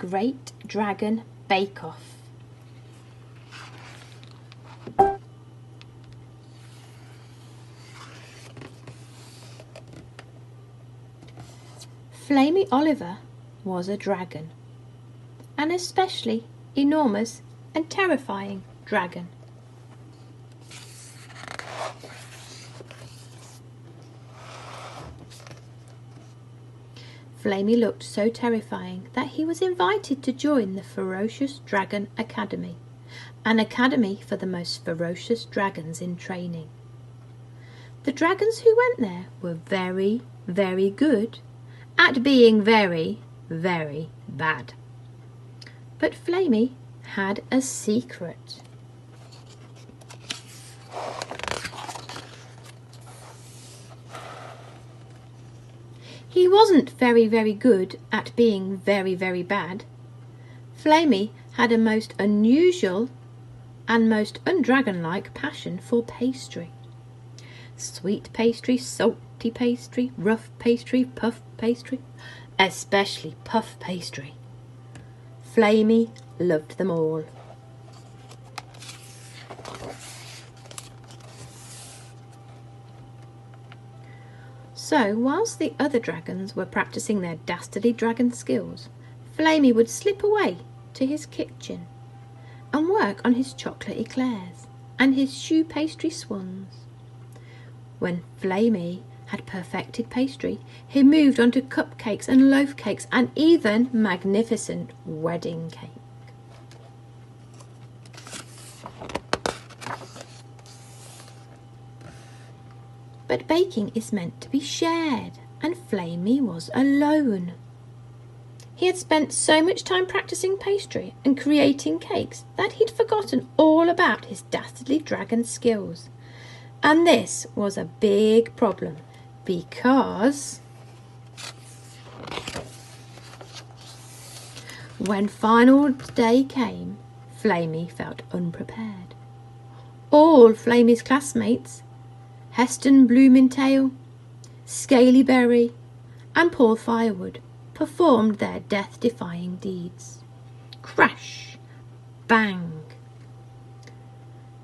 Great Dragon Bake-Off. Flamey Oliver was a dragon, an especially enormous and terrifying dragon. Flamey looked so terrifying that he was invited to join the Ferocious Dragon Academy, an academy for the most ferocious dragons in training. The dragons who went there were very, very good at being very, very bad. But Flamey had a secret. He wasn't very, very good at being very, very bad. Flamey had a most unusual and most undragon-like passion for pastry. Sweet pastry, salty pastry, rough pastry, puff pastry, especially puff pastry. Flamey loved them all. So, whilst the other dragons were practising their dastardly dragon skills, Flamey would slip away to his kitchen and work on his chocolate eclairs and his choux pastry swans. When Flamey had perfected pastry, he moved on to cupcakes and loaf cakes and even magnificent wedding cake. But baking is meant to be shared, and Flamey was alone. He had spent so much time practising pastry and creating cakes that he'd forgotten all about his dastardly dragon skills. And this was a big problem because when final day came, Flamey felt unprepared. All Flamey's classmates, Heston Bloomingtail, Scaly Berry and Paul Firewood, performed their death-defying deeds. Crash! Bang!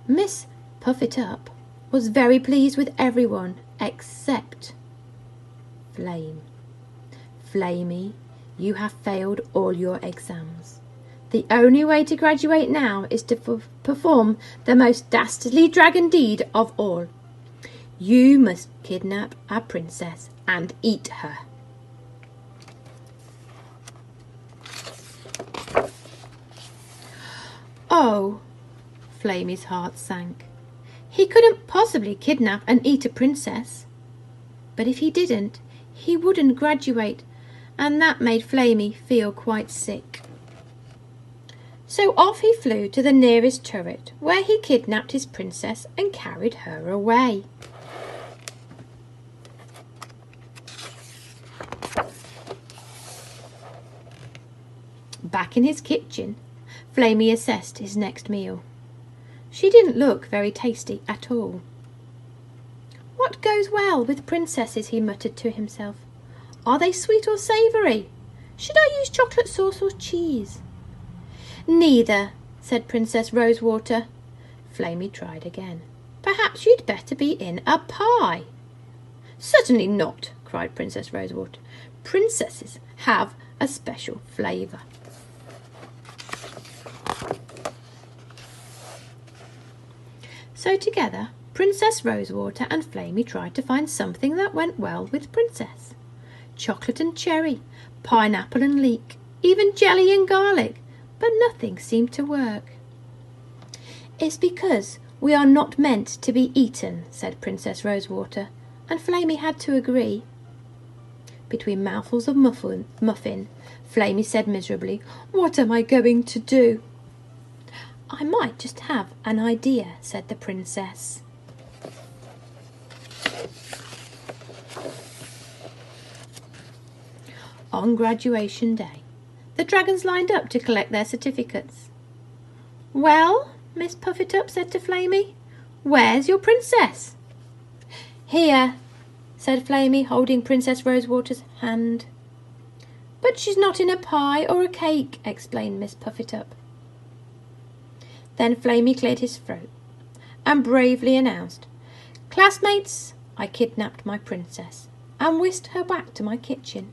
Miss Puff-It-Up was very pleased with everyone except Flame. Flamey, you have failed all your exams. The only way to graduate now is to perform the most dastardly dragon deed of all. You must kidnap a princess and eat her. Oh, Flamey's heart sank. He couldn't possibly kidnap and eat a princess. But if he didn't, he wouldn't graduate, and that made Flamey feel quite sick. So off he flew to the nearest turret, where he kidnapped his princess and carried her away. Back in his kitchen, Flamey assessed his next meal. She didn't look very tasty at all. What goes well with princesses, he muttered to himself. Are they sweet or savoury? Should I use chocolate sauce or cheese? Neither, said Princess Rosewater. Flamey tried again. Perhaps you'd better be in a pie. Certainly not, cried Princess Rosewater. Princesses have a special flavour. So together, Princess Rosewater and Flamey tried to find something that went well with Princess. Chocolate and cherry, pineapple and leek, even jelly and garlic, but nothing seemed to work. It's because we are not meant to be eaten, said Princess Rosewater, and Flamey had to agree. Between mouthfuls of muffin, Flamey said miserably, What am I going to do? I might just have an idea, said the princess. On graduation day, the dragons lined up to collect their certificates. Well, Miss Puff-It-Up said to Flamey, where's your princess? Here, said Flamey, holding Princess Rosewater's hand. "But she's not in a pie or a cake," explained Miss Puffetup. Then Flamey cleared his throat and bravely announced, "Classmates, I kidnapped my princess and whisked her back to my kitchen.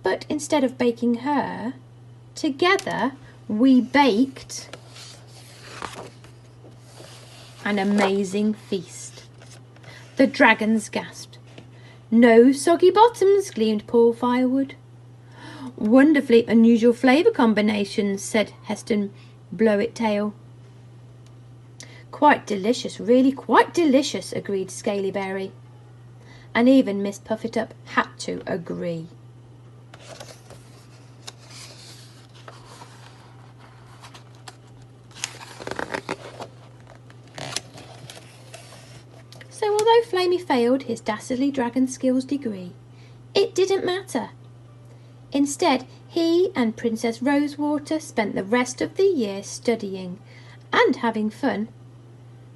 But instead of baking her, together we baked an amazing feast." The dragons gasped. "No soggy bottoms," gleamed Paul Firewood. "Wonderfully unusual flavour combinations," said Heston Blow-it-tail. "Quite delicious, really quite delicious," agreed Scalyberry. And even Miss Puffetup had to agree. So although Flamey failed his dastardly dragon skills degree, it didn't matter. Instead, he and Princess Rosewater spent the rest of the year studying and having fun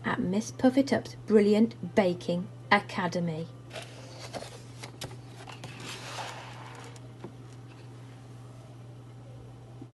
at Miss Puffetup's brilliant baking academy.